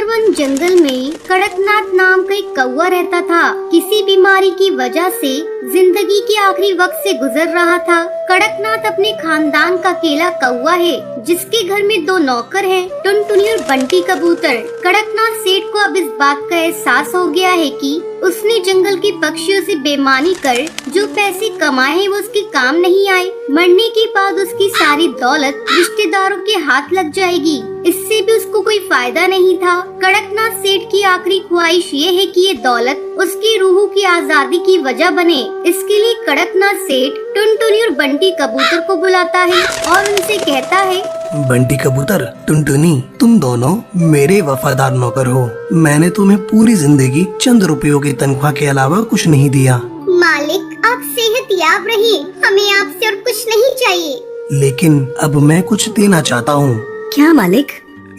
सुंदरवन जंगल में कड़कनाथ नाम का एक कौवा रहता था। किसी बीमारी की वजह से जिंदगी के आखिरी वक्त से गुजर रहा था। कड़कनाथ अपने खानदान का अकेला कौवा है, जिसके घर में 2 नौकर हैं, टुनटुनी और बंटी कबूतर। कड़कनाथ सेठ को अब इस बात का एहसास हो गया है कि उसने जंगल के पक्षियों से बेईमानी कर जो पैसे कमाए हैं वो उसके काम नहीं आए। मरने के बाद उसकी सारी दौलत रिश्तेदारों के हाथ लग जाएगी, इससे भी उसको कोई फायदा नहीं था। कड़कनाथ सेठ की आखिरी ख्वाहिश ये है कि ये दौलत उसकी रूह की आजादी की वजह बने। इसके लिए कड़कनाथ सेठ टुनटुनी और बंटी कबूतर को बुलाता है और उनसे कहता है, बंटी कबूतर, टुनटुनी, तुम दोनों मेरे वफादार नौकर हो। मैंने तुम्हें पूरी जिंदगी चंद रुपयों की तनख्वाह के अलावा कुछ नहीं दिया। मालिक, आप सेहतयाब रहिए, हमें आपसे और कुछ नहीं चाहिए। लेकिन अब मैं कुछ देना चाहता हूँ। क्या मालिक?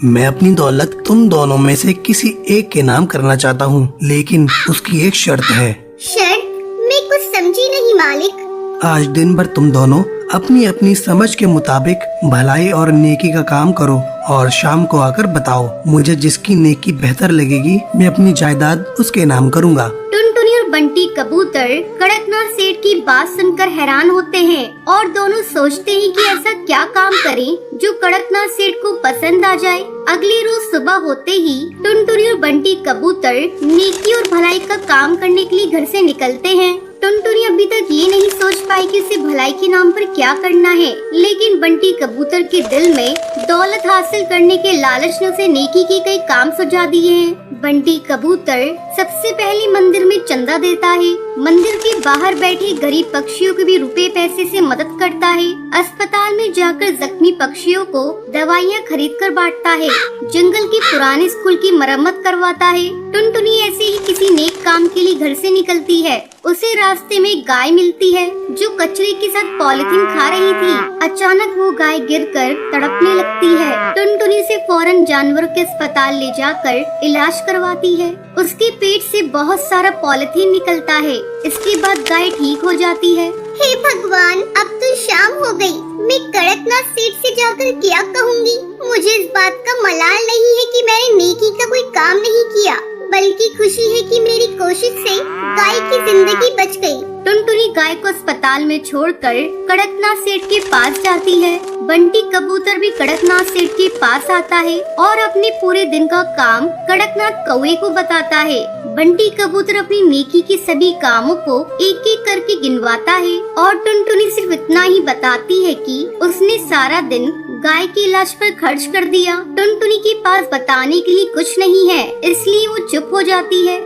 मैं अपनी दौलत तुम दोनों में से किसी एक के नाम करना चाहता हूँ, लेकिन उसकी एक शर्त है। शर्त? मैं कुछ समझी नहीं मालिक। आज दिन भर तुम दोनों अपनी अपनी समझ के मुताबिक भलाई और नेकी का काम करो और शाम को आकर बताओ। मुझे जिसकी नेकी बेहतर लगेगी मैं अपनी जायदाद उसके नाम करूँगा। टुनटुनी और बंटी कबूतर कड़कनाथ सेठ की बात सुनकर हैरान होते हैं और दोनों सोचते हैं कि ऐसा क्या काम करें जो कड़कनाथ सेठ को पसंद आ जाए। अगली रोज सुबह होते ही टुनटुनी और बंटी कबूतर नेकी और भलाई का काम करने के लिए घर से निकलते हैं। टुनटुनी अभी तक ये नहीं सोच पाई कि उसे भलाई के नाम पर क्या करना है, लेकिन बंटी कबूतर के दिल में दौलत हासिल करने के लालच ने उसे नेकी के कई काम सुझा दिए हैं। बंटी कबूतर सबसे पहले मंदिर में चंदा देता है, मंदिर के बाहर बैठे गरीब पक्षियों को भी रुपए पैसे से मदद करता है, अस्पताल में जाकर जख्मी पक्षियों को दवाइयाँ खरीद कर बांटता है, जंगल के पुराने स्कूल की मरम्मत करवाता है। टुनटुनी ऐसे ही किसी नेक काम के लिए घर से निकलती है। उसे रास्ते में एक गाय मिलती है जो कचरे के साथ पॉलिथीन खा रही थी। अचानक वो गाय गिरकर तड़पने लगती है। टुनटुनी से फौरन जानवरों के अस्पताल ले जाकर इलाज करवाती है। उसके पेट से बहुत सारा पॉलिथीन निकलता है। इसके बाद गाय ठीक हो जाती है। हे भगवान, अब तो शाम हो गई। मैं कड़कनाथ सेठ से जाकर क्या कहूँगी? मुझे इस बात का मलाल नहीं है कि मैंने नेकी का कोई काम नहीं किया, बल्कि खुशी है कि मेरी कोशिश से गाय की जिंदगी बच गई। टुनटुनी गाय को अस्पताल में छोड़कर कड़कनाथ सेठ के पास जाती है। बंटी कबूतर भी कड़कनाथ सेठ के पास आता है और अपने पूरे दिन का काम कड़कनाथ कौवे को बताता है। बंटी कबूतर अपनी नेकी के सभी कामों को एक एक करके गिनवाता है और टुनटुनी सिर्फ इतना ही बताती है कि उसने सारा दिन गाय के इलाज पर खर्च कर दिया। टुनटुनी के पास बताने के लिए कुछ नहीं है, इसलिए वो चुप हो जाती है।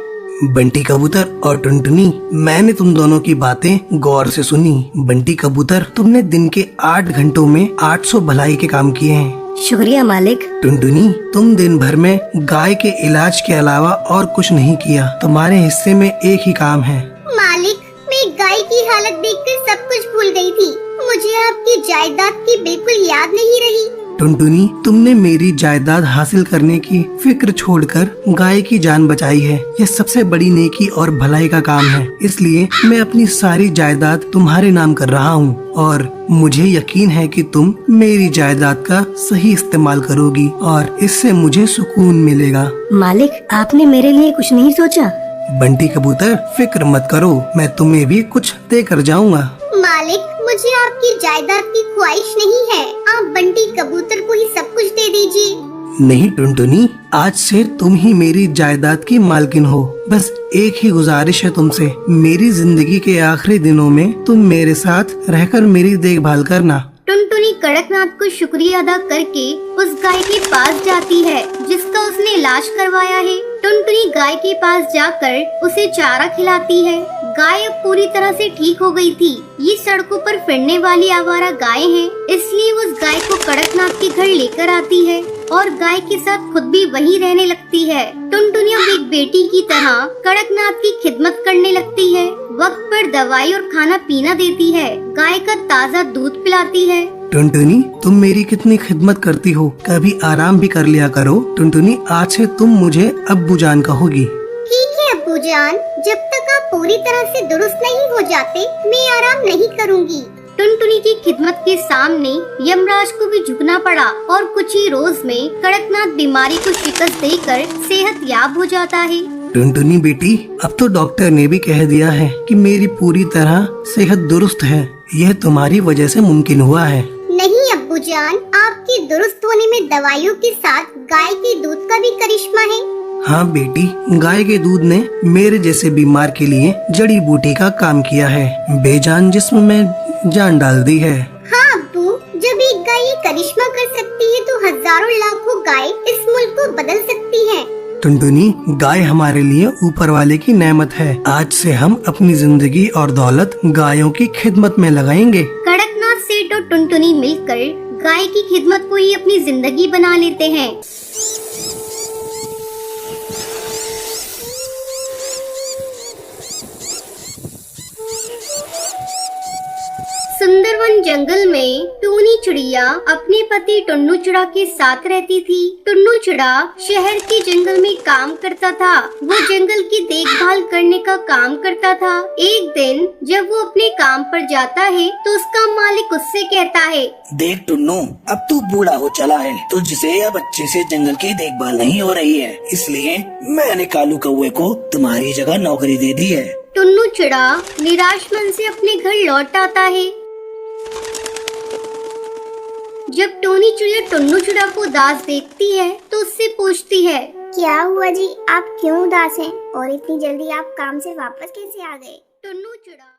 बंटी कबूतर और टुनटुनी, मैंने तुम दोनों की बातें गौर से सुनी। बंटी कबूतर, तुमने दिन के 8 घंटों में 800 भलाई के काम किए हैं। शुक्रिया मालिक। टुनटुनी, तुम दिन भर में गाय के इलाज के अलावा और कुछ नहीं किया। तुम्हारे हिस्से में एक ही काम है। मालिक, मैं गाय की हालत देखकर सब कुछ भूल गई थी। मुझे आपकी जायदाद की बिल्कुल याद नहीं रही। टुनटुनी, तुमने मेरी जायदाद हासिल करने की फिक्र छोड़कर गाय की जान बचाई है। यह सबसे बड़ी नेकी और भलाई का काम है, इसलिए मैं अपनी सारी जायदाद तुम्हारे नाम कर रहा हूँ और मुझे यकीन है कि तुम मेरी जायदाद का सही इस्तेमाल करोगी और इससे मुझे सुकून मिलेगा। मालिक, आपने मेरे लिए कुछ नहीं सोचा? बंटी कबूतर, फिक्र मत करो, मैं तुम्हें भी कुछ दे कर जाऊँगा। मालिक, मुझे आपकी जायदाद की ख्वाहिश नहीं है। आप बंटी कबूतर को ही सब कुछ दे दीजिए। नहीं टुनटुनी, आज से तुम ही मेरी जायदाद की मालकिन हो। बस एक ही गुजारिश है तुमसे, मेरी जिंदगी के आखिरी दिनों में तुम मेरे साथ रहकर मेरी देखभाल करना। टुनटुनी कड़कनाथ को शुक्रिया अदा करके उस गाय के पास जाती है जिसका उसने इलाज करवाया है। टुनटुनी गाय के पास जाकर उसे चारा खिलाती है। गाय अब पूरी तरह से ठीक हो गई थी। ये सड़कों पर फिरने वाली आवारा गाय है, इसलिए वो उस गाय को कड़कनाथ के घर लेकर आती है और गाय के साथ खुद भी वहीं रहने लगती है। टुनटुनी अब एक बेटी की तरह कड़कनाथ की खिदमत करने लगती है। वक्त पर दवाई और खाना पीना देती है, गाय का ताज़ा दूध पिलाती है। टुनटुनी, तुम मेरी कितनी खिदमत करती हो, कभी आराम भी कर लिया करो। टुनटुनी, आज से तुम मुझे अब्बू जान कहोगी। ठीक है अब्बू जान, जब तक आप पूरी तरह से दुरुस्त नहीं हो जाते मैं आराम नहीं करूंगी। टुनटुनी की खिदमत के सामने यमराज को भी झुकना पड़ा और कुछ ही रोज में कड़कनाथ बीमारी को शिकस्त देकर सेहत याब हो जाता है। टुनटुनी बेटी, अब तो डॉक्टर ने भी कह दिया है कि मेरी पूरी तरह सेहत दुरुस्त है। यह तुम्हारी वजह से मुमकिन हुआ है। नहीं अब्बू जान, आपकी दुरुस्त होने में दवाइयों के साथ गाय के दूध का भी करिश्मा है। हाँ बेटी, गाय के दूध ने मेरे जैसे बीमार के लिए जड़ी बूटी का काम किया है, बेजान जिस्म में जान डाल दी है। हाँ अब्बू, जब एक गाय ये करिश्मा कर सकती है तो हजारों लाखों गाय इस मुल्क को बदल सकती है। टुनटुनी, गाय हमारे लिए ऊपर वाले की नेमत है। आज से हम अपनी जिंदगी और दौलत गायों की खिदमत में लगाएंगे। कड़कनाथ सेठ और टुनटुनी मिलकर गाय की खिदमत को ही अपनी जिंदगी बना लेते हैं। सुंदरवन जंगल में टूनी चिड़िया अपने पति टुन्नू चिड़ा के साथ रहती थी। टुन्नू चिड़ा शहर के जंगल में काम करता था। वो जंगल की देखभाल करने का काम करता था। एक दिन जब वो अपने काम पर जाता है तो उसका मालिक उससे कहता है, देख टुन्नू, अब तू बूढ़ा हो चला है, तुझसे अब अच्छे से जंगल की देखभाल नहीं हो रही है, इसलिए मैंने कालू कौवे को तुम्हारी जगह नौकरी दे दी है। टुन्नू चिड़ा निराश मन से अपने घर लौट आता है। जब टोनी चिड़िया टुन्नू चिड़ा को उदास देखती है तो उससे पूछती है, क्या हुआ जी, आप क्यों उदास हैं और इतनी जल्दी आप काम से वापस कैसे आ गए? टुन्नू चिड़ा